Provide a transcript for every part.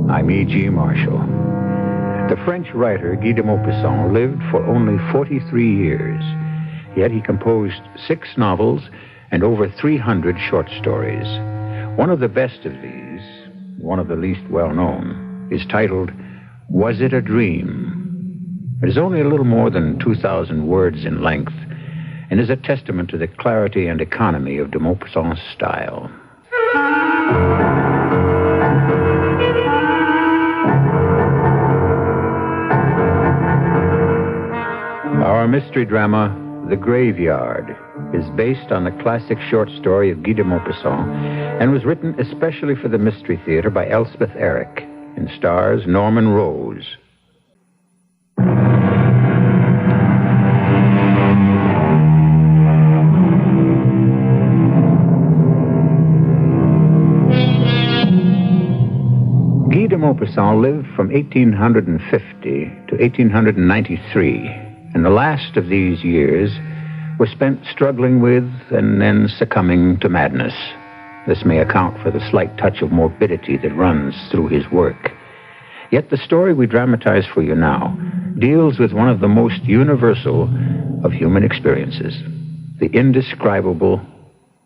I'm E.G. Marshall. The French writer Guy de Maupassant lived for only 43 years, yet he composed 6 novels and over 300 short stories. One of the best of these, one of the least well-known, is titled Was It a Dream? It is only a little more than 2,000 words in length and is a testament to the clarity and economy of de Maupassant's style. Our mystery drama, The Graveyard, is based on the classic short story of Guy de Maupassant and was written especially for the Mystery Theater by Elspeth Eric and stars Norman Rose. Guy de Maupassant lived from 1850 to 1893. And the last of these years was spent struggling with and then succumbing to madness. This may account for the slight touch of morbidity that runs through his work. Yet the story we dramatize for you now deals with one of the most universal of human experiences, the indescribable,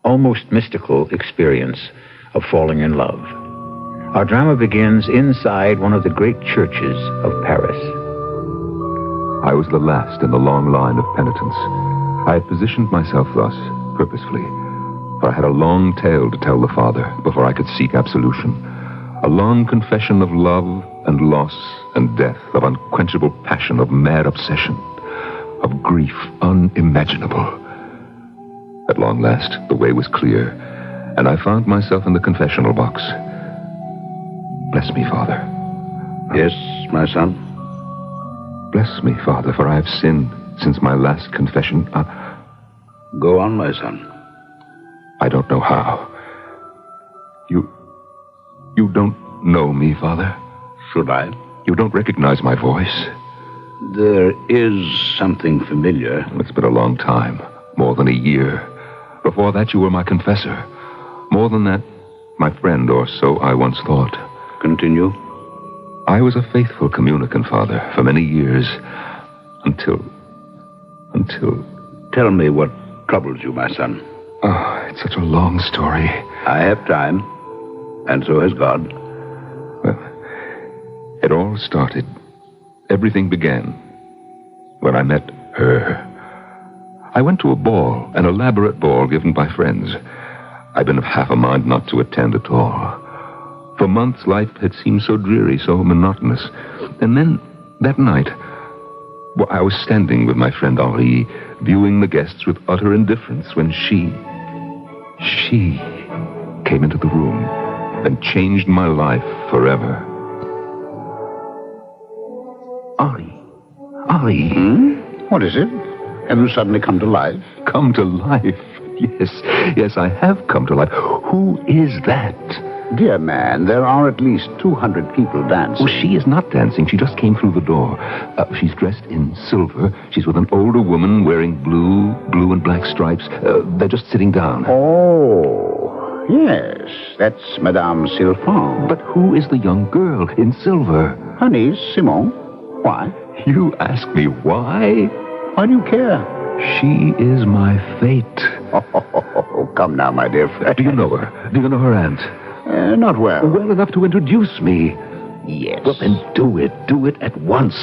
almost mystical experience of falling in love. Our drama begins inside one of the great churches of Paris. I was the last in the long line of penitents. I had positioned myself thus, purposefully, for I had a long tale to tell the Father before I could seek absolution. A long confession of love and loss and death, of unquenchable passion, of mad obsession, of grief unimaginable. At long last, the way was clear, and I found myself in the confessional box. Bless me, Father. Yes, my son? Bless me, Father, for I have sinned since my last confession. Go on, my son. I don't know how. You don't know me, Father? Should I? You don't recognize my voice? There is something familiar. It's been a long time, more than a year. Before that, you were my confessor. More than that, my friend, or so I once thought. Continue. I was a faithful communicant, Father, for many years, until... Tell me what troubles you, my son. Oh, it's such a long story. I have time, and so has God. Well, it all started. Everything began when I met her. I went to a ball, an elaborate ball given by friends. I'd been of half a mind not to attend at all. For months, life had seemed so dreary, so monotonous. And then, that night, I was standing with my friend Henri, viewing the guests with utter indifference, when she came into the room and changed my life forever. Henri? What is it? Have you suddenly come to life? Come to life? Yes, I have come to life. Who is that? Dear man, there are at least 200 people dancing. Oh, she is not dancing. She just came through the door. She's dressed in silver. She's with an older woman wearing blue and black stripes. They're just sitting down. Oh, yes. That's Madame Sylphan. But who is the young girl in silver? Her niece, Simone. Why? You ask me why? Why do you care? She is my fate. Oh, come now, my dear friend. Do you know her? Do you know her aunt? Not well. Well enough to introduce me. Yes. Well, then do it. Do it at once.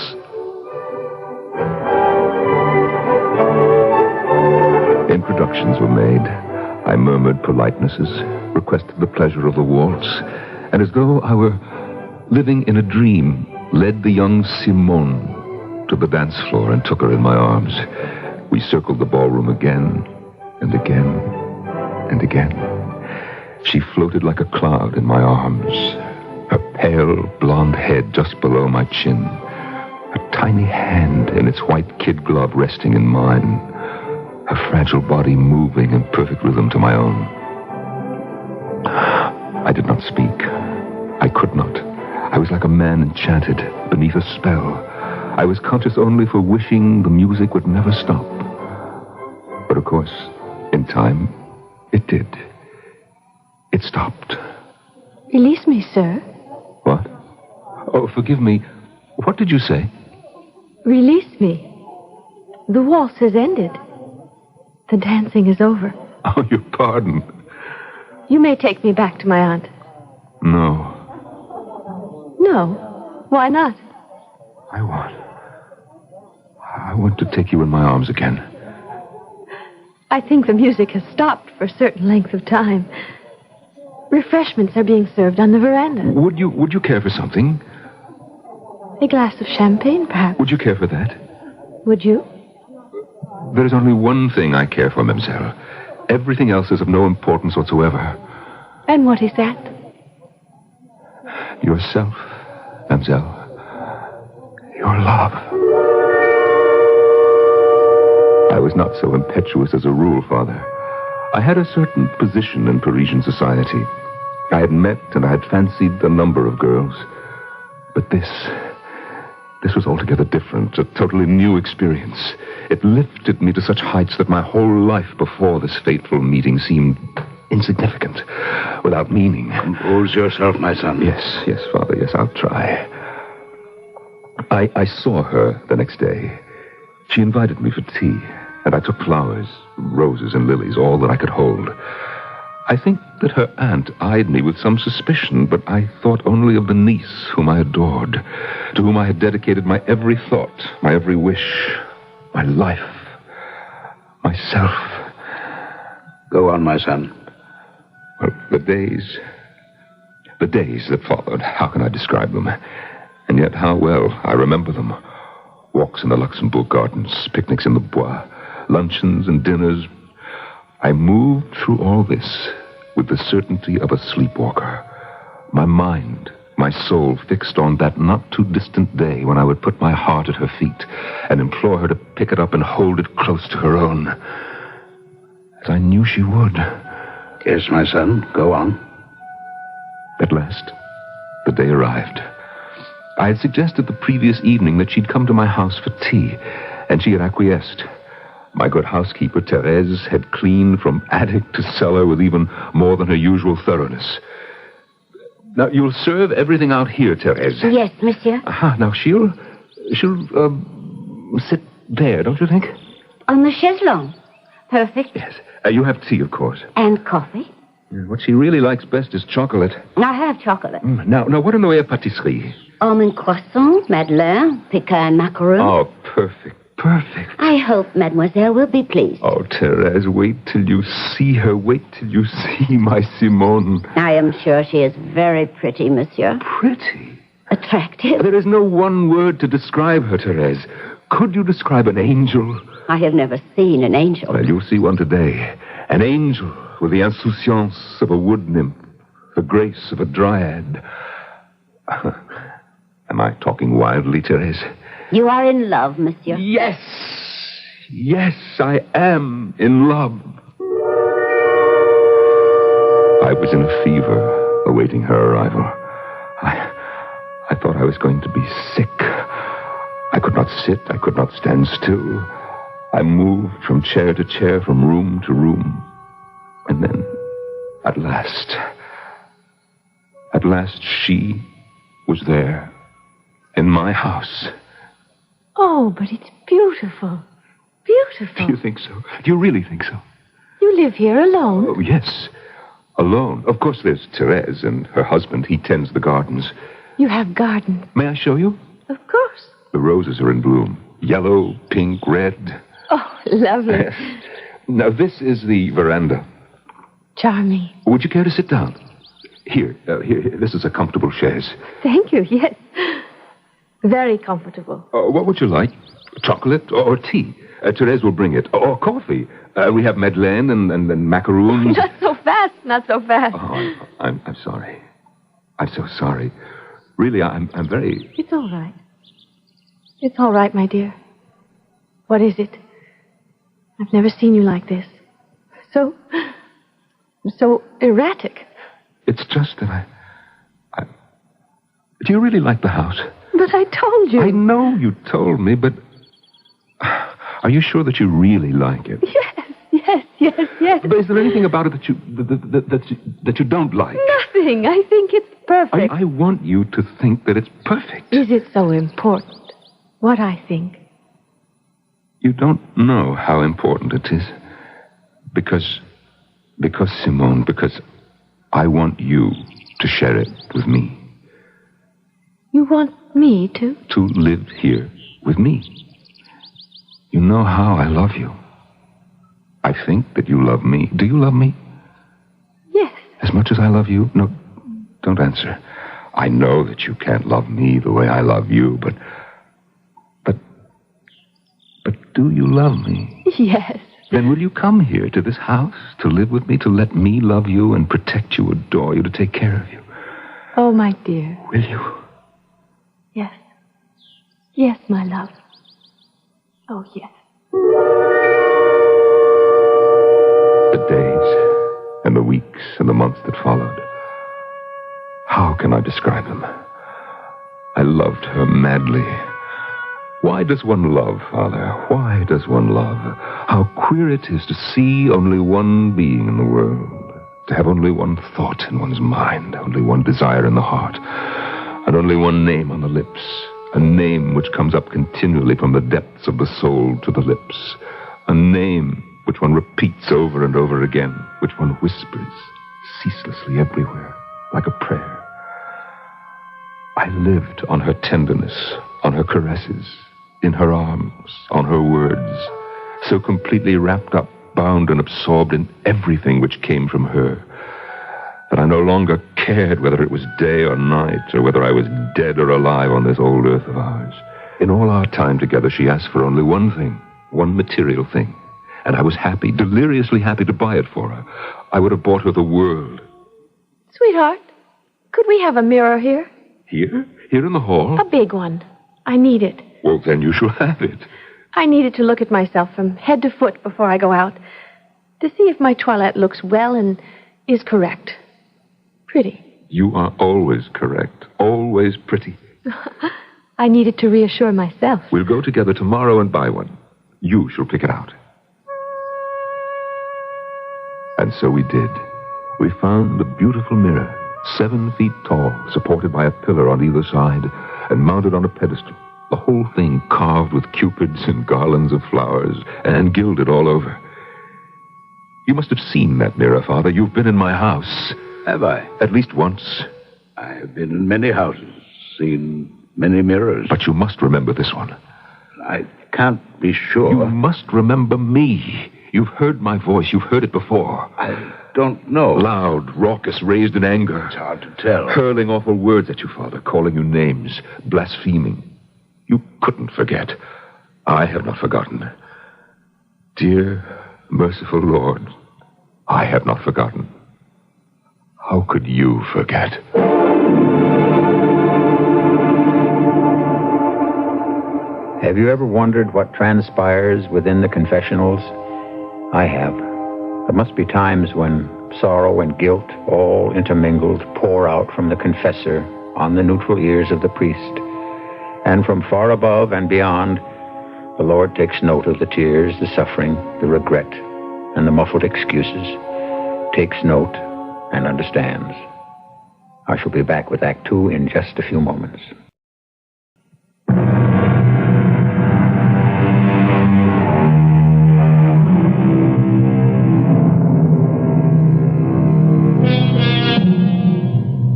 Introductions were made. I murmured politenesses, requested the pleasure of the waltz, and as though I were living in a dream, led the young Simone to the dance floor and took her in my arms. We circled the ballroom again and again and again. She floated like a cloud in my arms, her pale blonde head just below my chin, her tiny hand in its white kid glove resting in mine, her fragile body moving in perfect rhythm to my own. I did not speak. I could not. I was like a man enchanted beneath a spell. I was conscious only for wishing the music would never stop. But of course, in time, it did. It stopped. Release me, sir. Oh, forgive me. What did you say? Release me. The waltz has ended. The dancing is over. Oh, your pardon. You may take me back to my aunt. No. No. Why not? I want to take you in my arms again. I think the music has stopped for a certain length of time. Refreshments are being served on the veranda. Would you care for something? A glass of champagne, perhaps. Would you care for that? Would you? There is only one thing I care for, mademoiselle. Everything else is of no importance whatsoever. And what is that? Yourself, mademoiselle. Your love. I was not so impetuous as a rule, Father. I had a certain position in Parisian society. I had met and I had fancied a number of girls. But this was altogether different, a totally new experience. It lifted me to such heights that my whole life before this fateful meeting seemed insignificant, without meaning. Compose yourself, my son. Yes, Father, yes, I'll try. I saw her the next day. She invited me for tea, and I took flowers, roses and lilies, all that I could hold. I think that her aunt eyed me with some suspicion, but I thought only of the niece whom I adored, to whom I had dedicated my every thought, my every wish, my life, myself. Go on, my son. Well, the days that followed, how can I describe them? And yet how well I remember them. Walks in the Luxembourg Gardens, picnics in the Bois, luncheons and dinners. I moved through all this with the certainty of a sleepwalker. My mind, my soul fixed on that not too distant day when I would put my heart at her feet and implore her to pick it up and hold it close to her own. As I knew she would. Yes, my son. Go on. At last, the day arrived. I had suggested the previous evening that she'd come to my house for tea, and she had acquiesced. My good housekeeper, Therese, had cleaned from attic to cellar with even more than her usual thoroughness. Now, you'll serve everything out here, Therese. Yes, monsieur. Aha, now she'll sit there, don't you think? On the chaise longue. Perfect. Yes. You have tea, of course. And coffee. What she really likes best is chocolate. I have chocolate. Now, what in the way of pâtisserie? Almond croissant, madeleine, pecan macaroon. Oh, perfect. I hope mademoiselle will be pleased. Oh, Therese, wait till you see her. Wait till you see my Simone. I am sure she is very pretty, monsieur. Pretty? Attractive. There is no one word to describe her, Therese. Could you describe an angel? I have never seen an angel. Well, you'll see one today. An angel with the insouciance of a wood nymph, the grace of a dryad. Am I talking wildly, Therese? You are in love, monsieur. Yes, I am in love. I was in a fever, awaiting her arrival. I thought I was going to be sick. I could not sit, I could not stand still. I moved from chair to chair, from room to room. And then, at last, she was there, in my house. Oh, but it's beautiful. Beautiful. Do you think so? Do you really think so? You live here alone? Oh, yes. Alone. Of course, there's Therese and her husband. He tends the gardens. You have gardens? May I show you? Of course. The roses are in bloom. Yellow, pink, red. Oh, lovely. Yes. Now, this is the veranda. Charming. Would you care to sit down? Here. This is a comfortable chaise. Thank you, yes. Very comfortable. What would you like? Chocolate or tea? Therese will bring it. Or coffee. We have madeleine and macaroons. Not so fast. Oh, I'm sorry. I'm so sorry. Really, I'm very... It's all right. It's all right, my dear. What is it? I've never seen you like this. So erratic. It's just that I... Do you really like the house? But I told you. I know you told me, but... Are you sure that you really like it? Yes. But is there anything about it that you don't like? thing. I think it's perfect. I want you to think that it's perfect. Is it so important, what I think? You don't know how important it is. Because, Simone, because I want you to share it with me. You want me to? To live here with me. You know how I love you. I think that you love me. Do you love me? Yes. As much as I love you? No, don't answer. I know that you can't love me the way I love you, but do you love me? Yes. Then will you come here to this house to live with me, to let me love you and protect you, adore you, to take care of you? Oh, my dear. Will you? Yes. Yes, my love. Oh, yes. The days and the weeks and the months that followed. How can I describe them? I loved her madly. Why does one love, Father? Why does one love? How queer it is to see only one being in the world, to have only one thought in one's mind, only one desire in the heart, and only one name on the lips, a name which comes up continually from the depths of the soul to the lips, a name which one repeats over and over again, which one whispers ceaselessly everywhere, like a prayer. I lived on her tenderness, on her caresses, in her arms, on her words, so completely wrapped up, bound and absorbed in everything which came from her, that I no longer cared whether it was day or night, or whether I was dead or alive on this old earth of ours. In all our time together, she asked for only one thing, one material thing, and I was happy, deliriously happy to buy it for her. I would have bought her the world. Sweetheart, could we have a mirror here? Here? Here in the hall? A big one. I need it. Well, then you shall have it. I needed to look at myself from head to foot before I go out, to see if my toilette looks well and is correct. Pretty. You are always correct, always pretty. I needed to reassure myself. We'll go together tomorrow and buy one. You shall pick it out. And so we did. We found a beautiful mirror, 7 feet tall, supported by a pillar on either side, and mounted on a pedestal. The whole thing carved with cupids and garlands of flowers, and gilded all over. You must have seen that mirror, Father. You've been in my house. Have I? At least once. I have been in many houses, seen many mirrors. But you must remember this one. I can't be sure. You must remember me. You've heard my voice. You've heard it before. I don't know. Loud, raucous, raised in anger. It's hard to tell. Hurling awful words at you, Father, calling you names, blaspheming. You couldn't forget. I have not forgotten. Dear, merciful Lord, I have not forgotten. How could you forget? Have you ever wondered what transpires within the confessionals? I have. There must be times when sorrow and guilt, all intermingled, pour out from the confessor on the neutral ears of the priest. And from far above and beyond, the Lord takes note of the tears, the suffering, the regret, and the muffled excuses, takes note and understands. I shall be back with Act 2 in just a few moments.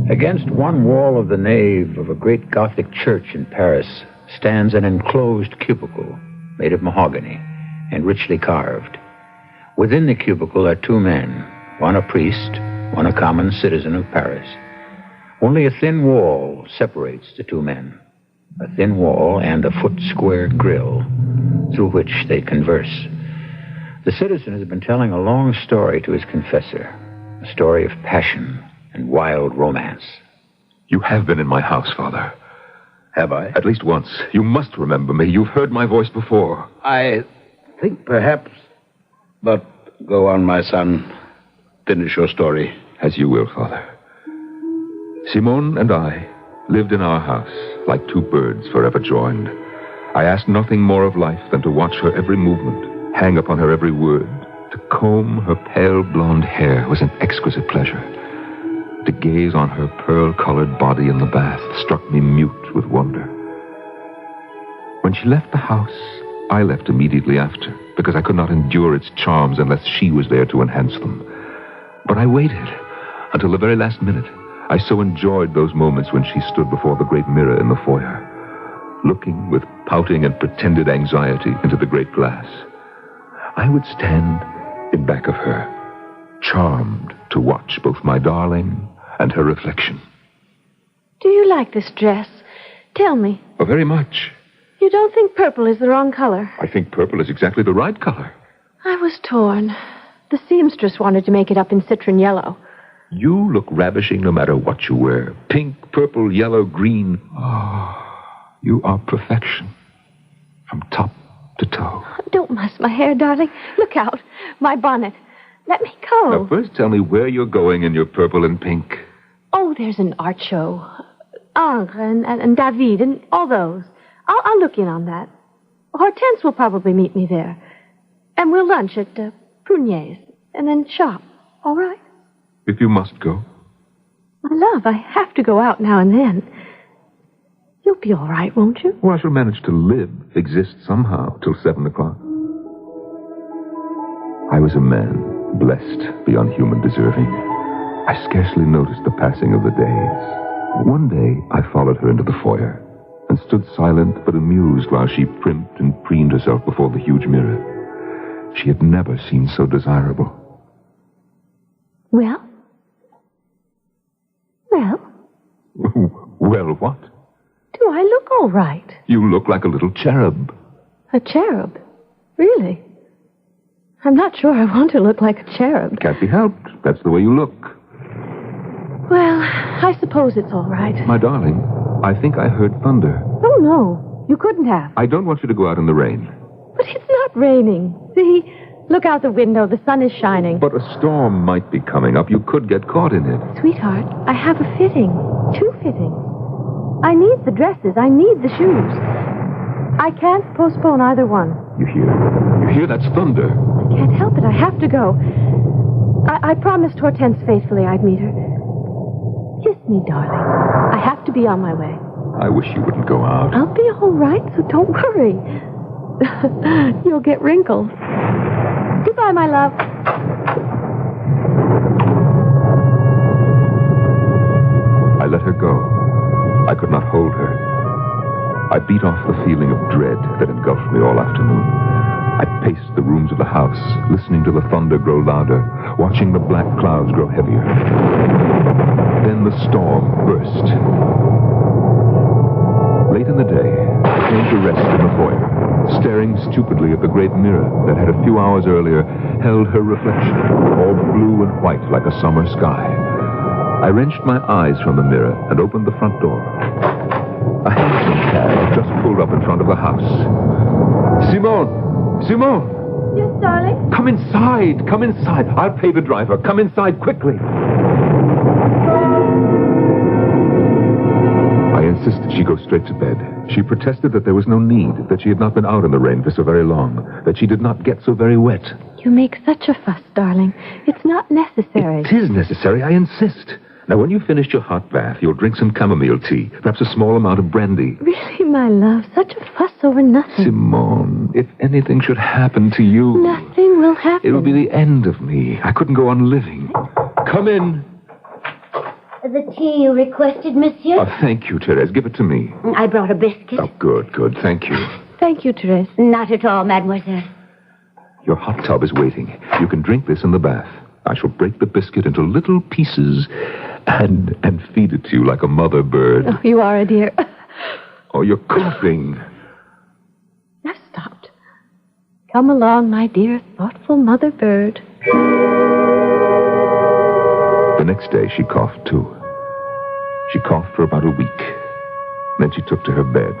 Against one wall of the nave of a great Gothic church in Paris stands an enclosed cubicle made of mahogany and richly carved. Within the cubicle are 2 men, one a priest, one a common citizen of Paris. Only a thin wall separates the 2 men, a thin wall and a foot-square grill through which they converse. The citizen has been telling a long story to his confessor, a story of passion and wild romance. You have been in my house, Father. Have I? At least once. You must remember me. You've heard my voice before. I think perhaps... But go on, my son. Finish your story. As you will, Father. Simone and I lived in our house like 2 birds forever joined. I asked nothing more of life than to watch her every movement, hang upon her every word. To comb her pale blonde hair was an exquisite pleasure. To gaze on her pearl-colored body in the bath struck me mute with wonder. When she left the house, I left immediately after, because I could not endure its charms unless she was there to enhance them. But I waited until the very last minute. I so enjoyed those moments when she stood before the great mirror in the foyer, looking with pouting and pretended anxiety into the great glass. I would stand in back of her, charmed to watch both my darling and her reflection. Do you like this dress? Tell me. Oh, very much. You don't think purple is the wrong color? I think purple is exactly the right color. I was torn. The seamstress wanted to make it up in citron yellow. You look ravishing no matter what you wear. Pink, purple, yellow, green. Oh, you are perfection. From top to toe. Don't muss my hair, darling. Look out. My bonnet. Let me go. Now, first tell me where you're going in your purple and pink. Oh, there's an art show. Ingres and David and all those. I'll look in on that. Hortense will probably meet me there. And we'll lunch at Prunier's and then shop. All right? If you must go. My love, I have to go out now and then. You'll be all right, won't you? Well, I shall manage to live, exist somehow, till 7 o'clock. I was a man, blessed beyond human deserving. I scarcely noticed the passing of the days. One day, I followed her into the foyer and stood silent but amused while she primped and preened herself before the huge mirror. She had never seemed so desirable. Well? Well, what? Do I look all right? You look like a little cherub. A cherub? Really? I'm not sure I want to look like a cherub. Can't be helped. That's the way you look. Well, I suppose it's all right. My darling, I think I heard thunder. Oh, no. You couldn't have. I don't want you to go out in the rain. But it's not raining. See? Look out the window. The sun is shining. But a storm might be coming up. You could get caught in it. Sweetheart, I have a fitting. 2 fittings. I need the dresses. I need the shoes. I can't postpone either one. You hear? You hear? That's thunder. I can't help it. I have to go. I promised Hortense faithfully I'd meet her. Kiss me, darling. I have to be on my way. I wish you wouldn't go out. I'll be all right, so don't worry. You'll get wrinkles. Goodbye, my love. I let her go. I could not hold her. I beat off the feeling of dread that engulfed me all afternoon. I paced the rooms of the house, listening to the thunder grow louder, watching the black clouds grow heavier. Then the storm burst. Late in the day, I came to rest in the foyer, staring stupidly at the great mirror that had a few hours earlier held her reflection, all blue and white like a summer sky. I wrenched my eyes from the mirror and opened the front door. A hansom cab had just pulled up in front of the house. Simone! Simone! Yes, darling? Come inside! Come inside! I'll pay the driver. Come inside quickly! I insisted she go straight to bed. She protested that there was no need, that she had not been out in the rain for so very long, that she did not get so very wet. You make such a fuss, darling. It's not necessary. It is necessary, I insist. Now, when you've finished your hot bath, you'll drink some chamomile tea, perhaps a small amount of brandy. Really, my love, such a fuss over nothing. Simone, if anything should happen to you... Nothing will happen. It will be the end of me. I couldn't go on living. Come in. The tea you requested, monsieur? Oh, thank you, Therese. Give it to me. I brought a biscuit. Oh, good. Thank you. Thank you, Therese. Not at all, mademoiselle. Your hot tub is waiting. You can drink this in the bath. I shall break the biscuit into little pieces and feed it to you like a mother bird. Oh, you are a dear. Oh, you're coughing. I've stopped. Come along, my dear, thoughtful mother bird. The next day, she coughed, too. She coughed for about a week. Then she took to her bed.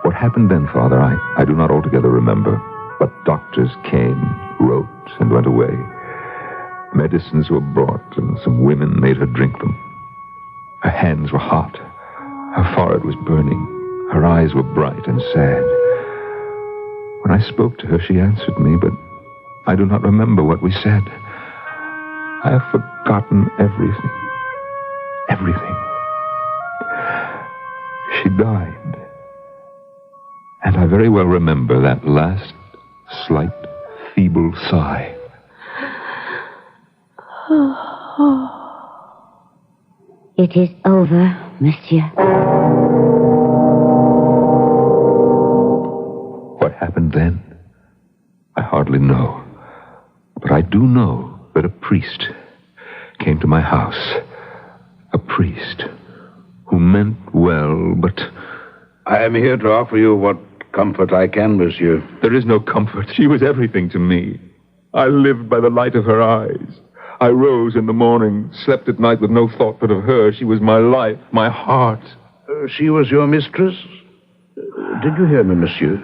What happened then, Father, I do not altogether remember. But doctors came, wrote, and went away. Medicines were brought, and some women made her drink them. Her hands were hot. Her forehead was burning. Her eyes were bright and sad. When I spoke to her, she answered me, but I do not remember what we said. I have forgotten everything. Everything. She died. And I very well remember that last, slight, feeble sigh. It is over, monsieur. What happened then? I hardly know. But I do know that a priest came to my house. A priest who meant well, but... I am here to offer you what comfort I can, monsieur. There is no comfort. She was everything to me. I lived by the light of her eyes. I rose in the morning, slept at night with no thought but of her. She was my life, my heart. She was your mistress? Did you hear me, monsieur?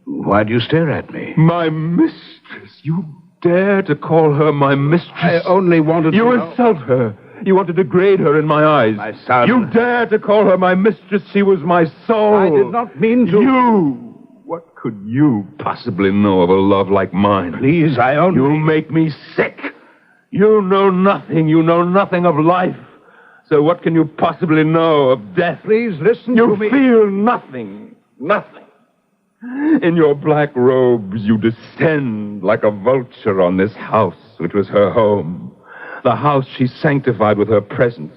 Why do you stare at me? My mistress? You dare to call her my mistress? I only wanted to You know... insult her. You want to degrade her in my eyes. My son... You dare to call her my mistress. She was my soul. I did not mean to... You! What could you possibly know of a love like mine? Please, I only... You make me sick. You know nothing. You know nothing of life. So what can you possibly know of death? Please, listen to me. You feel nothing. Nothing. In your black robes, you descend like a vulture on this house, which was her home. The house she sanctified with her presence.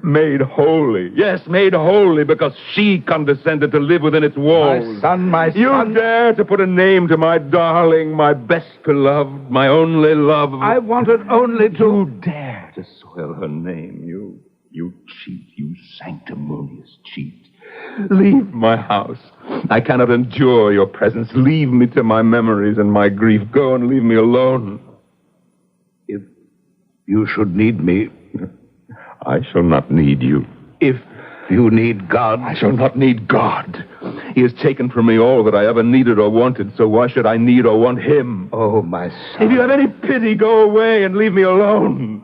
Made holy. Yes, made holy because she condescended to live within its walls. My son. You dare to put a name to my darling, my best beloved, my only love. I wanted only to... You dare to soil her name. You cheat. You sanctimonious cheat. Leave my house. I cannot endure your presence. Leave me to my memories and my grief. Go and leave me alone. If you should need me... I shall not need you. If you need God... I shall not need God. He has taken from me all that I ever needed or wanted, so why should I need or want him? Oh, my son. If you have any pity, go away and leave me alone.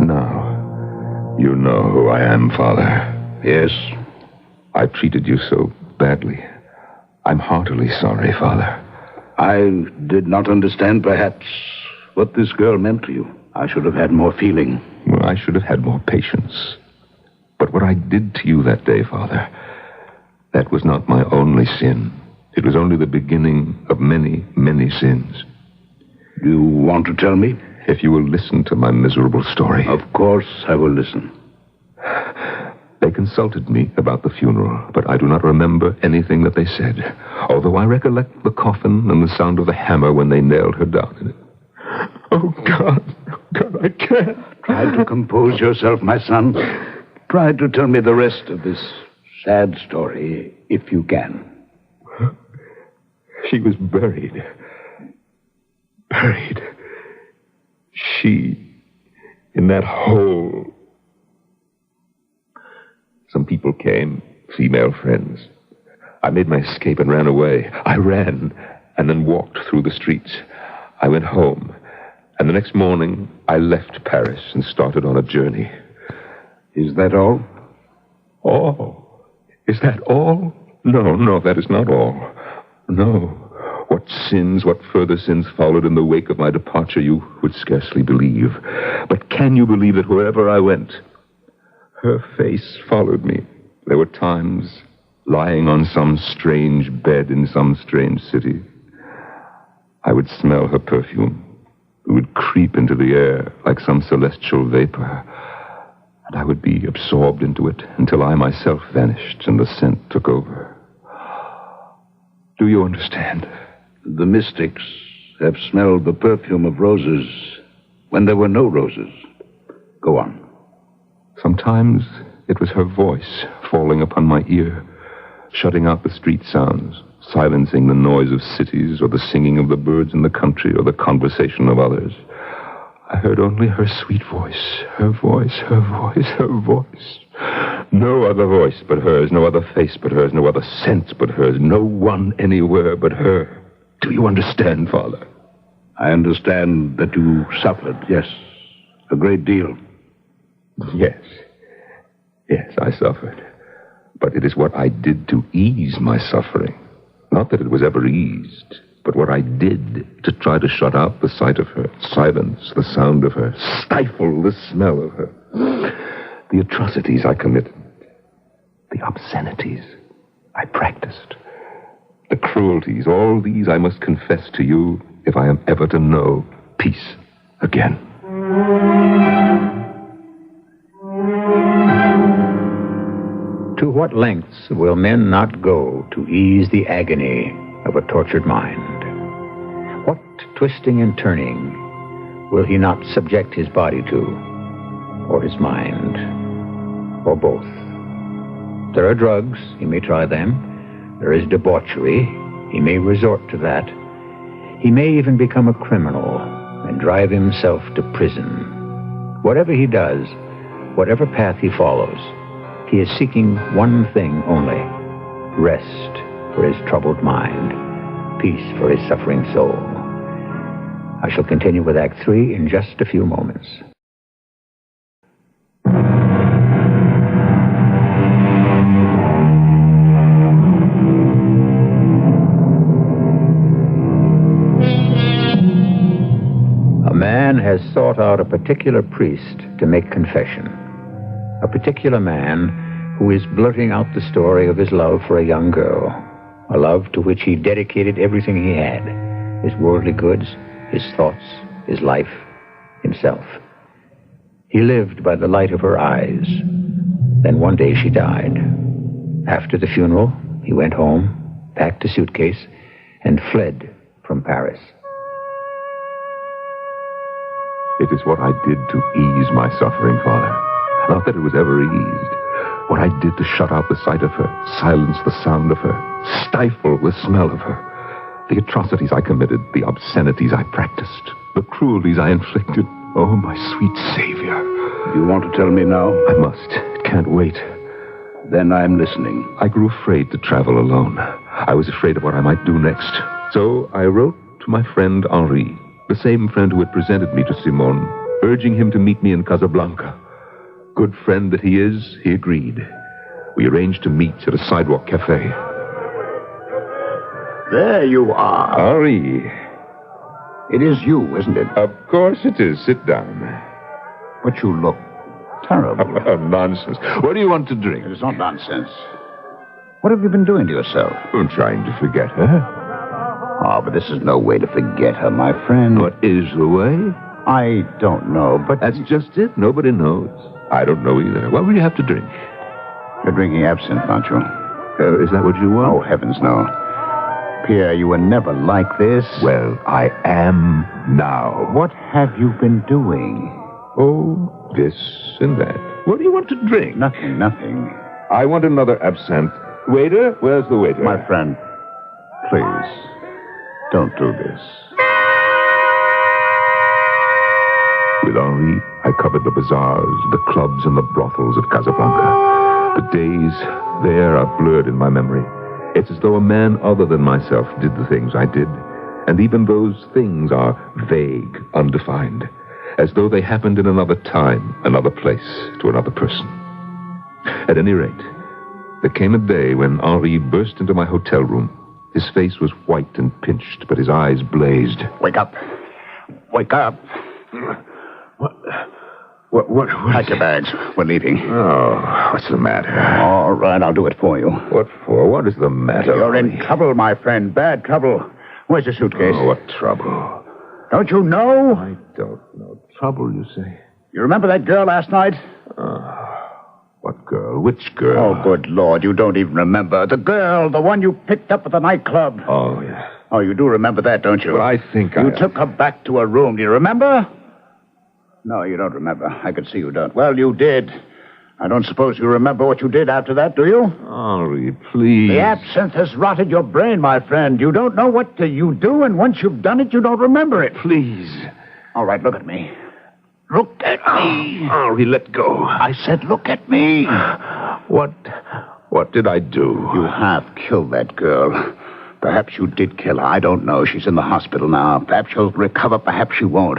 Now, you know who I am, Father. Yes. I treated you so badly. I'm heartily sorry, Father. I did not understand, perhaps, what this girl meant to you. I should have had more feeling. Well, I should have had more patience. But what I did to you that day, Father, that was not my only sin. It was only the beginning of many, many sins. Do you want to tell me? If you will listen to my miserable story. Of course I will listen. They consulted me about the funeral, but I do not remember anything that they said, although I recollect the coffin and the sound of the hammer when they nailed her down in it. Oh, God, I can't. Try to compose yourself, my son. Try to tell me the rest of this sad story, if you can. She was buried. Buried. She, in that hole. Some people came, female friends. I made my escape and ran away. I ran and then walked through the streets. I went home, and the next morning I left Paris and started on a journey. Is that all? All? Is that all? No, that is not all. No. What further sins followed in the wake of my departure, you would scarcely believe. But can you believe that wherever I went, her face followed me? There were times, lying on some strange bed in some strange city, I would smell her perfume. It would creep into the air like some celestial vapor, and I would be absorbed into it until I myself vanished and the scent took over. Do you understand? The mystics have smelled the perfume of roses when there were no roses. Go on. Sometimes it was her voice falling upon my ear, shutting out the street sounds, silencing the noise of cities or the singing of the birds in the country or the conversation of others. I heard only her sweet voice, her voice, her voice, her voice. No other voice but hers, no other face but hers, no other scent but hers, no one anywhere but her. Do you understand, Father? I understand that you suffered, yes, a great deal. Yes, I suffered. But it is what I did to ease my suffering. Not that it was ever eased, but what I did to try to shut out the sight of her, silence the sound of her, stifle the smell of her. The atrocities I committed, the obscenities I practiced, the cruelties, all these I must confess to you if I am ever to know peace again. To what lengths will men not go to ease the agony of a tortured mind? What twisting and turning will he not subject his body to, or his mind, or both? There are drugs, he may try them. There is debauchery, he may resort to that. He may even become a criminal and drive himself to prison. Whatever he does, whatever path he follows, he is seeking one thing only: rest for his troubled mind, peace for his suffering soul. I shall continue with Act 3 in just a few moments. A man has sought out a particular priest to make confession. A particular man who is blurting out the story of his love for a young girl, a love to which he dedicated everything he had, his worldly goods, his thoughts, his life, himself. He lived by the light of her eyes. Then one day she died. After the funeral, he went home, packed a suitcase, and fled from Paris. It is what I did to ease my suffering, Father. Not that it was ever eased. What I did to shut out the sight of her, silence the sound of her, stifle the smell of her. The atrocities I committed, the obscenities I practiced, the cruelties I inflicted. Oh, my sweet Savior. You want to tell me now? I must. It can't wait. Then I'm listening. I grew afraid to travel alone. I was afraid of what I might do next. So I wrote to my friend Henri, the same friend who had presented me to Simone, urging him to meet me in Casablanca. Good friend that he is, he agreed. We arranged to meet at a sidewalk cafe. There you are. Henri. It is you, isn't it? Of course it is. Sit down. But you look terrible. Nonsense. What do you want to drink? It is not nonsense. What have you been doing to yourself? I'm trying to forget her. Oh, but this is no way to forget her, my friend. What is the way? I don't know, but... That's just it. Nobody knows. I don't know either. What will you have to drink? You're drinking absinthe, aren't you? Is that what you want? Oh, heavens, no. Pierre, you were never like this. Well, I am now. What have you been doing? Oh, this and that. What do you want to drink? Nothing. I want another absinthe. Waiter, where's the waiter? My friend, please, don't do this. With Henri, I covered the bazaars, the clubs, and the brothels of Casablanca. The days there are blurred in my memory. It's as though a man other than myself did the things I did, and even those things are vague, undefined, as though they happened in another time, another place, to another person. At any rate, there came a day when Henri burst into my hotel room. His face was white and pinched, but his eyes blazed. Wake up. Wake up. What? Pack your bags. We're leaving. Oh, what's the matter? All right, I'll do it for you. What for? What is the matter? You're in trouble, my friend. Bad trouble. Where's your suitcase? Oh, what trouble? Don't you know? I don't know. Trouble, you say? You remember that girl last night? What girl? Which girl? Oh, good Lord, you don't even remember. The girl, the one you picked up at the nightclub. Oh, yeah. Oh, you do remember that, don't you? Well, I think You took her back to her room. Do you remember? No, you don't remember. I could see you don't. Well, you did. I don't suppose you remember what you did after that, do you? Henri, please. The absinthe has rotted your brain, my friend. You don't know what you do, and once you've done it, you don't remember it. Please. All right, look at me. Look at me. Henri, let go. I said look at me. What did I do? You have killed that girl. Perhaps you did kill her. I don't know. She's in the hospital now. Perhaps she'll recover. Perhaps she won't.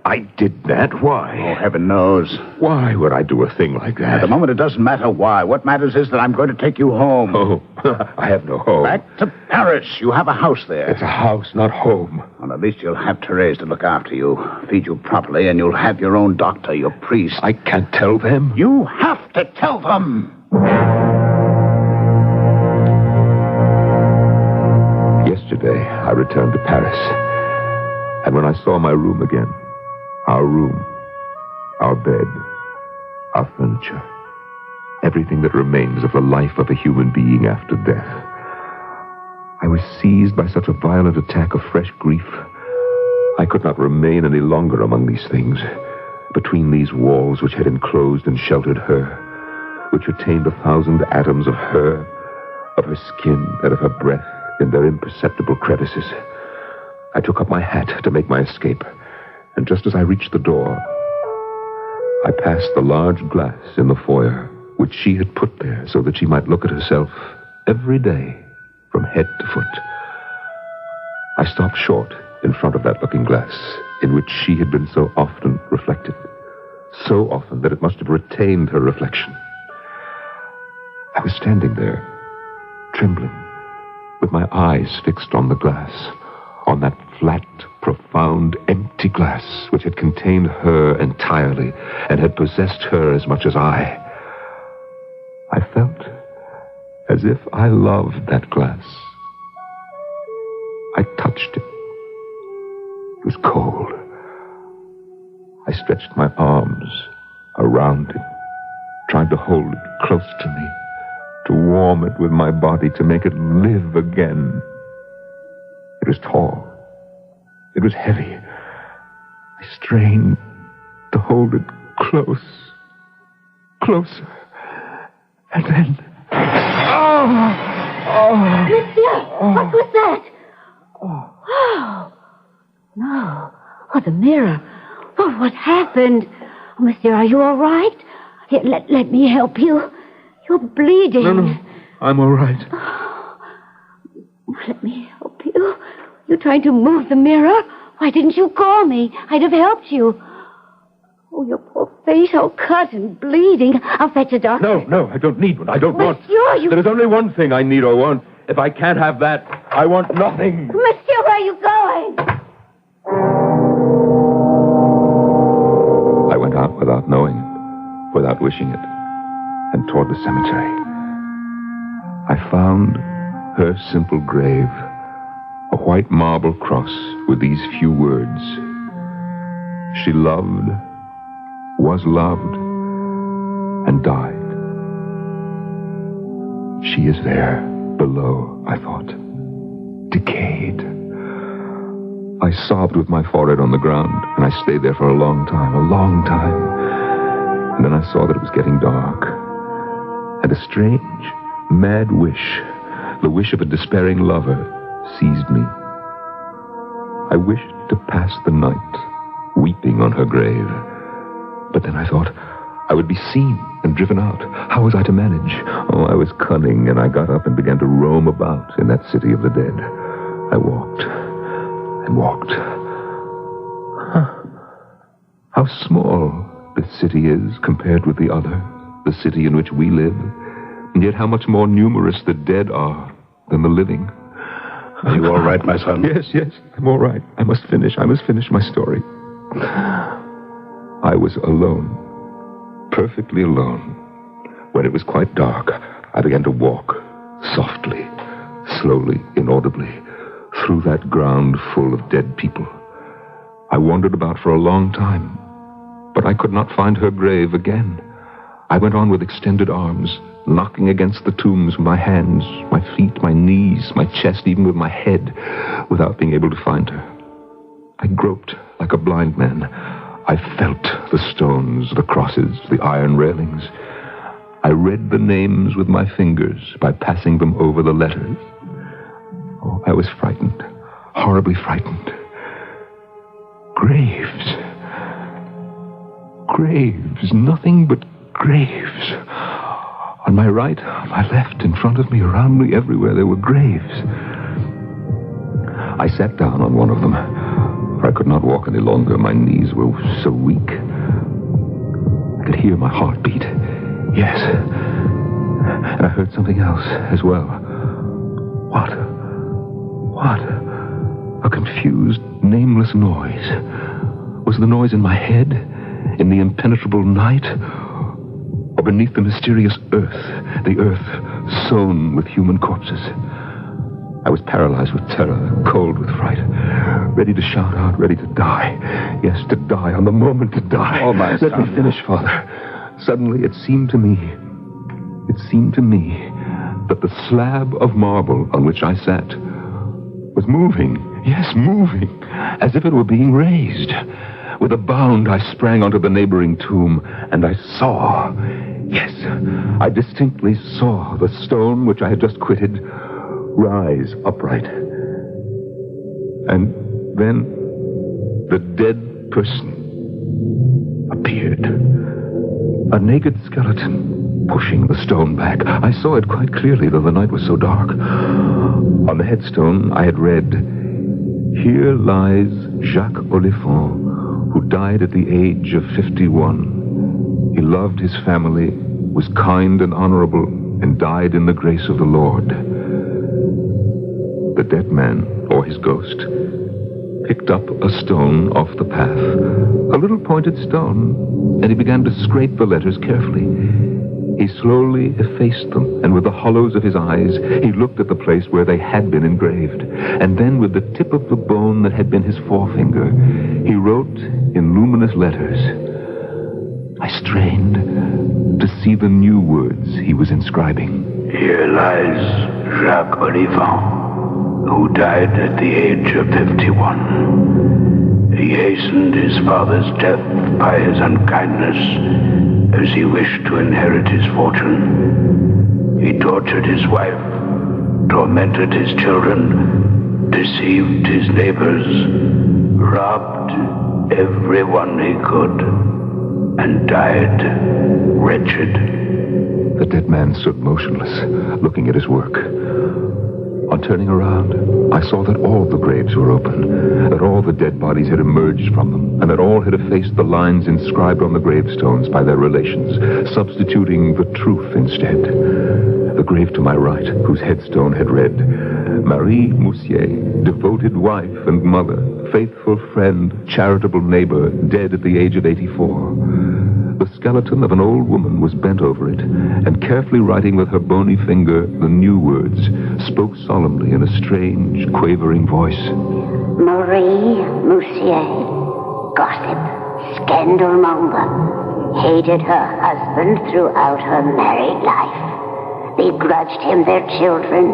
I I did that. Why? Oh, heaven knows. Why would I do a thing like that? At the moment, it doesn't matter why. What matters is that I'm going to take you home. Oh, I have no home. Back to Paris. You have a house there. It's a house, not home. Well, at least you'll have Therese to look after you, feed you properly, and you'll have your own doctor, your priest. I can't tell them. You have to tell them. Yesterday, I returned to Paris. And when I saw my room again, our room, our bed, our furniture, everything that remains of the life of a human being after death, I was seized by such a violent attack of fresh grief. I could not remain any longer among these things, between these walls which had enclosed and sheltered her, which retained 1,000 atoms of her skin, and of her breath in their imperceptible crevices. I took up my hat to make my escape, and just as I reached the door, I passed the large glass in the foyer, which she had put there so that she might look at herself every day from head to foot. I stopped short in front of that looking glass in which she had been so often reflected, so often that it must have retained her reflection. I was standing there, trembling, with my eyes fixed on the glass, on that flat, profound, empty glass which had contained her entirely and had possessed her as much as I. I felt as if I loved that glass. I touched it. It was cold. I stretched my arms around it, trying to hold it close to me, to warm it with my body, to make it live again. It was tall. It was heavy. I strained to hold it close, closer. And then... Monsieur, what was that? Oh, no. Oh, the mirror. Oh, what happened? Oh, monsieur, are you all right? Here, let me help you. You're bleeding. No. I'm all right. Oh, let me help you. You're trying to move the mirror? Why didn't you call me? I'd have helped you. Oh, your poor face, all cut and bleeding. I'll fetch a doctor. No, I don't need one. I don't want... Monsieur, you... There is only one thing I need or want. If I can't have that, I want nothing. Monsieur, where are you going? I went out without knowing it, without wishing it, and toward the cemetery. I found her simple grave, a white marble cross with these few words: she loved, was loved, and died. She is there, below, I thought, decayed. I sobbed with my forehead on the ground, and I stayed there for a long time. And then I saw that it was getting dark, and a strange, mad wish, the wish of a despairing lover, seized me. I wished to pass the night weeping on her grave. But then I thought I would be seen and driven out. How was I to manage? Oh, I was cunning, and I got up and began to roam about in that city of the dead. I walked and walked. How small this city is compared with the other, the city in which we live, and yet how much more numerous the dead are than the living. Are you all right, my son? Yes, I'm all right. I must finish my story. I was alone, perfectly alone. When it was quite dark, I began to walk, softly, slowly, inaudibly, through that ground full of dead people. I wandered about for a long time, but I could not find her grave again. I went on with extended arms, knocking against the tombs with my hands, my feet, my knees, my chest, even with my head, without being able to find her. I groped like a blind man. I felt the stones, the crosses, the iron railings. I read the names with my fingers by passing them over the letters. Oh, I was frightened, horribly frightened. Graves. Graves, nothing but graves. On my right, on my left, in front of me, around me, everywhere, there were graves. I sat down on one of them. for I could not walk any longer. My knees were so weak. I could hear my heart beat. Yes. And I heard something else as well. What? A confused, nameless noise. Was the noise in my head, in the impenetrable night, or beneath the mysterious earth, the earth sown with human corpses? I was paralyzed with terror, cold with fright, ready to shout out, ready to die. Yes, to die, on the moment to die. Oh, my son. Let me finish, Father. Suddenly it seemed to me that the slab of marble on which I sat was moving. Yes, moving, as if it were being raised. With a bound, I sprang onto the neighboring tomb, and I saw, yes, I distinctly saw the stone which I had just quitted rise upright. And then the dead person appeared. A naked skeleton pushing the stone back. I saw it quite clearly, though the night was so dark. On the headstone, I had read, "Here lies Jacques Oliphant, who died at the age of 51. He loved his family, was kind and honorable, and died in the grace of the Lord." The dead man, or his ghost, picked up a stone off the path, a little pointed stone, and he began to scrape the letters carefully. He slowly effaced them, and with the hollows of his eyes, he looked at the place where they had been engraved. And then with the tip of the bone that had been his forefinger, he wrote in luminous letters. I strained to see the new words he was inscribing. "Here lies Jacques Oliphant, who died at the age of 51. He hastened his father's death by his unkindness, as he wished to inherit his fortune. He tortured his wife, tormented his children, deceived his neighbors, robbed everyone he could, and died wretched." The dead man stood motionless, looking at his work. On turning around, I saw that all the graves were open, that all the dead bodies had emerged from them, and that all had effaced the lines inscribed on the gravestones by their relations, substituting the truth instead. The grave to my right, whose headstone had read, "Marie Moussier, devoted wife and mother, faithful friend, charitable neighbor, dead at the age of 84. The skeleton of an old woman was bent over it, and carefully writing with her bony finger the new words, spoke solemnly in a strange, quavering voice. Marie Moussier, gossip, scandalmonger, hated her husband throughout her married life, begrudged him their children,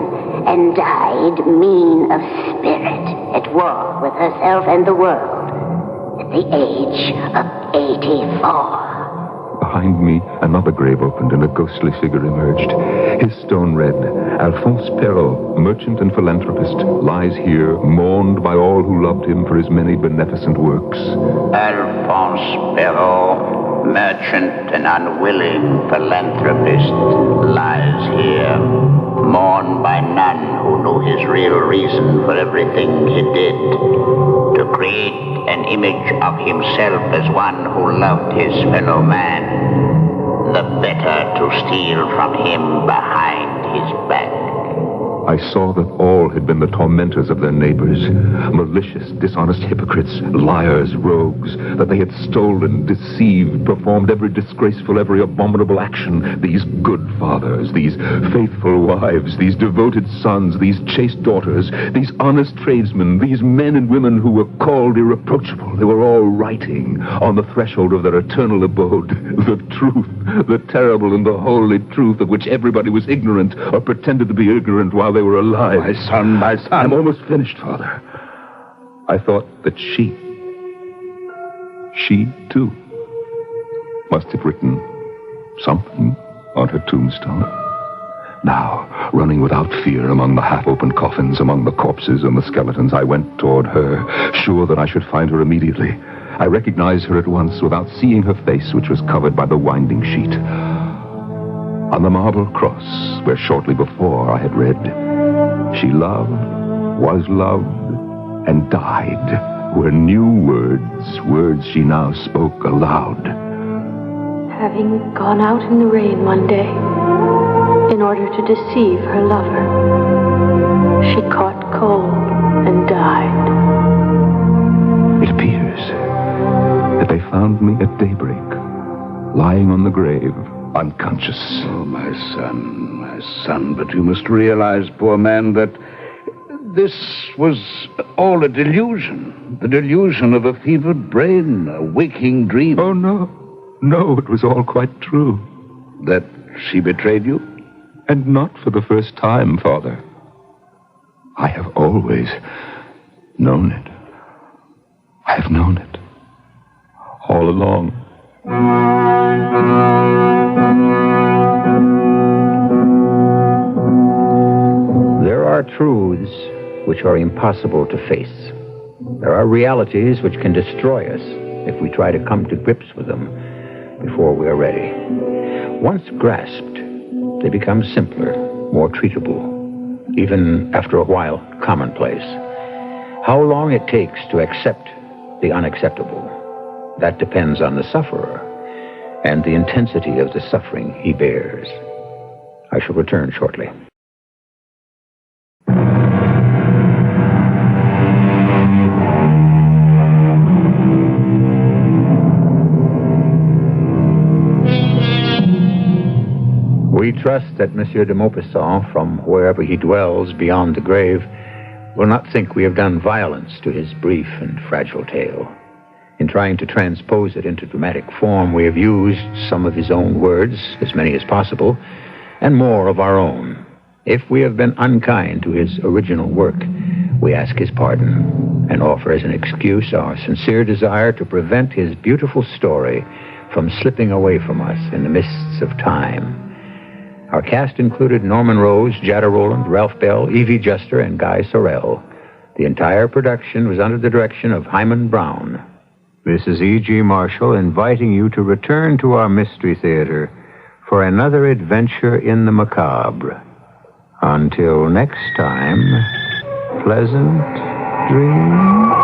and died mean of spirit, at war with herself and the world, at the age of 84. Behind me, another grave opened and a ghostly figure emerged. His stone read, "Alphonse Perrault, merchant and philanthropist, lies here, mourned by all who loved him for his many beneficent works." Alphonse Perrault, merchant and unwilling philanthropist, lies here, mourned by none who knew his real reason for everything he did, to create an image of himself as one who loved his fellow man, the better to steal from him behind his back. I saw that all had been the tormentors of their neighbors, malicious, dishonest hypocrites, liars, rogues, that they had stolen, deceived, performed every disgraceful, every abominable action. These good fathers, these faithful wives, these devoted sons, these chaste daughters, these honest tradesmen, these men and women who were called irreproachable, they were all writing on the threshold of their eternal abode the truth, the terrible and the holy truth of which everybody was ignorant or pretended to be ignorant while they were alive. My son. I'm almost finished, Father. I thought that she too, must have written something on her tombstone. Now, running without fear among the half-opened coffins, among the corpses and the skeletons, I went toward her, sure that I should find her immediately. I recognized her at once without seeing her face, which was covered by the winding sheet. On the marble cross, where shortly before I had read, "She loved, was loved, and died were new words she now spoke aloud. Having gone out in the rain one day in order to deceive her lover, she caught cold and died. It appears that they found me at daybreak, lying on the grave, unconscious. Oh, my son, but you must realize, poor man, that this was all a delusion. The delusion of a fevered brain, a waking dream. Oh, no. No, it was all quite true. That she betrayed you? And not for the first time, Father. I have always known it. I have known it. All along. There are truths which are impossible to face. There are realities which can destroy us if we try to come to grips with them before we are ready. Once grasped, they become simpler, more treatable, even after a while commonplace. How long it takes to accept the unacceptable, that depends on the sufferer and the intensity of the suffering he bears. I shall return shortly. We trust that Monsieur de Maupassant, from wherever he dwells beyond the grave, will not think we have done violence to his brief and fragile tale. In trying to transpose it into dramatic form, we have used some of his own words, as many as possible, and more of our own. If we have been unkind to his original work, we ask his pardon and offer as an excuse our sincere desire to prevent his beautiful story from slipping away from us in the mists of time. Our cast included Norman Rose, Jada Rowland, Ralph Bell, Evie Juster, and Guy Sorel. The entire production was under the direction of Hyman Brown. This is E.G. Marshall inviting you to return to our Mystery Theater for another adventure in the macabre. Until next time, pleasant dreams.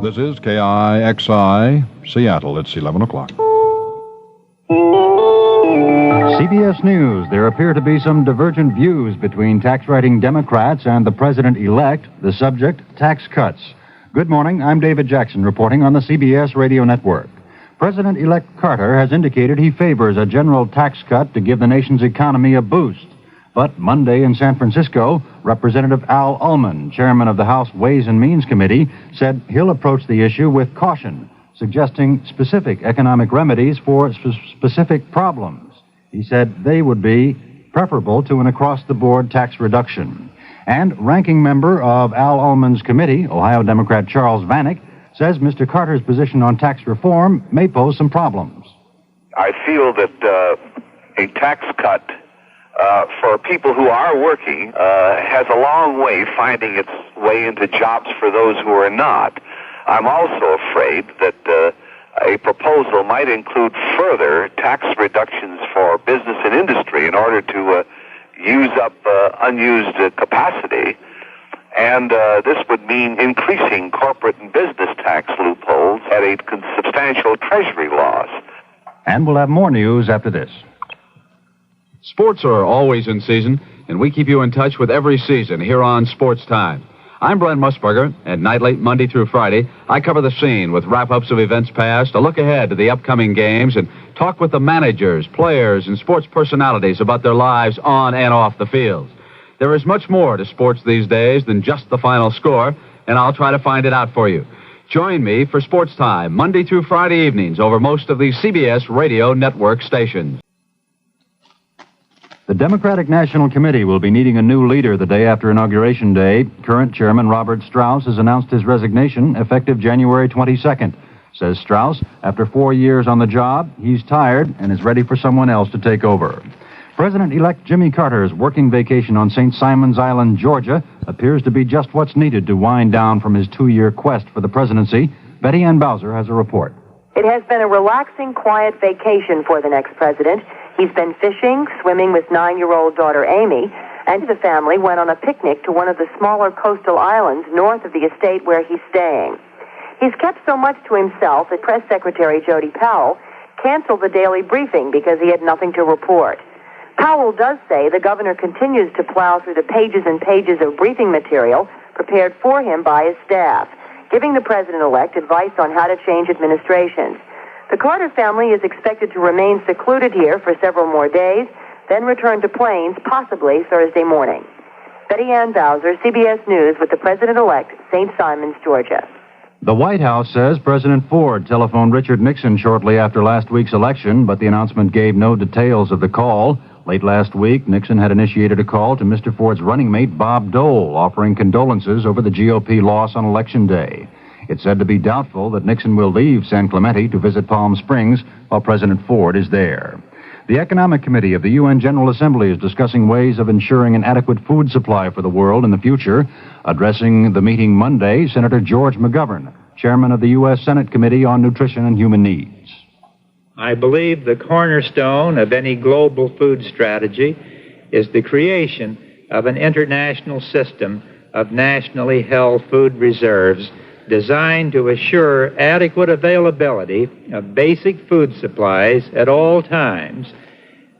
This is KIXI, Seattle. It's 11 o'clock. CBS News. There appear to be some divergent views between tax-writing Democrats and the president-elect. The subject, tax cuts. Good morning. I'm David Jackson reporting on the CBS radio network. President-elect Carter has indicated he favors a general tax cut to give the nation's economy a boost. But Monday in San Francisco, Representative Al Ullman, chairman of the House Ways and Means Committee, said he'll approach the issue with caution, suggesting specific economic remedies for specific problems. He said they would be preferable to an across-the-board tax reduction. And ranking member of Al Ullman's committee, Ohio Democrat Charles Vanek, says Mr. Carter's position on tax reform may pose some problems. I feel that a tax cut for people who are working has a long way finding its way into jobs for those who are not. I'm also afraid that a proposal might include further tax reductions for business and industry in order to use up unused capacity. And this would mean increasing corporate and business tax loopholes at a substantial Treasury loss. And we'll have more news after this. Sports are always in season, and we keep you in touch with every season here on Sports Time. I'm Brent Musburger, and nightly, Monday through Friday, I cover the scene with wrap-ups of events past, a look ahead to the upcoming games, and talk with the managers, players, and sports personalities about their lives on and off the field. There is much more to sports these days than just the final score, and I'll try to find it out for you. Join me for Sports Time, Monday through Friday evenings over most of the CBS radio network stations. The Democratic National Committee will be needing a new leader the day after Inauguration Day. Current Chairman Robert Strauss has announced his resignation effective January 22nd. Says Strauss, after 4 years on the job, he's tired and is ready for someone else to take over. President-elect Jimmy Carter's working vacation on St. Simon's Island, Georgia, appears to be just what's needed to wind down from his 2-year quest for the presidency. Betty Ann Bowser has a report. It has been a relaxing, quiet vacation for the next president. He's been fishing, swimming with 9-year-old daughter Amy, and the family went on a picnic to one of the smaller coastal islands north of the estate where he's staying. He's kept so much to himself that Press Secretary Jody Powell canceled the daily briefing because he had nothing to report. Powell does say the governor continues to plow through the pages and pages of briefing material prepared for him by his staff, giving the president-elect advice on how to change administrations. The Carter family is expected to remain secluded here for several more days, then return to Plains, possibly Thursday morning. Betty Ann Bowser, CBS News, with the president-elect, St. Simons, Georgia. The White House says President Ford telephoned Richard Nixon shortly after last week's election, but the announcement gave no details of the call. Late last week, Nixon had initiated a call to Mr. Ford's running mate, Bob Dole, offering condolences over the GOP loss on Election Day. It's said to be doubtful that Nixon will leave San Clemente to visit Palm Springs while President Ford is there. The Economic Committee of the UN General Assembly is discussing ways of ensuring an adequate food supply for the world in the future. Addressing the meeting Monday, Senator George McGovern, chairman of the U.S. Senate Committee on Nutrition and Human Needs. I believe the cornerstone of any global food strategy is the creation of an international system of nationally held food reserves designed to assure adequate availability of basic food supplies at all times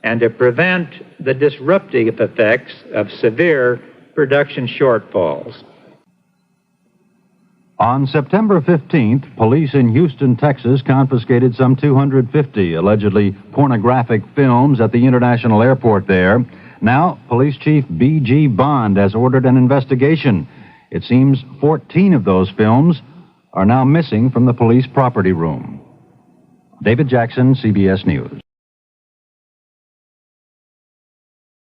and to prevent the disruptive effects of severe production shortfalls. On September 15th, police in Houston, Texas, confiscated some 250 allegedly pornographic films at the international airport there. Now, Police Chief B.G. Bond has ordered an investigation. It seems 14 of those films are now missing from the police property room. David Jackson, CBS News.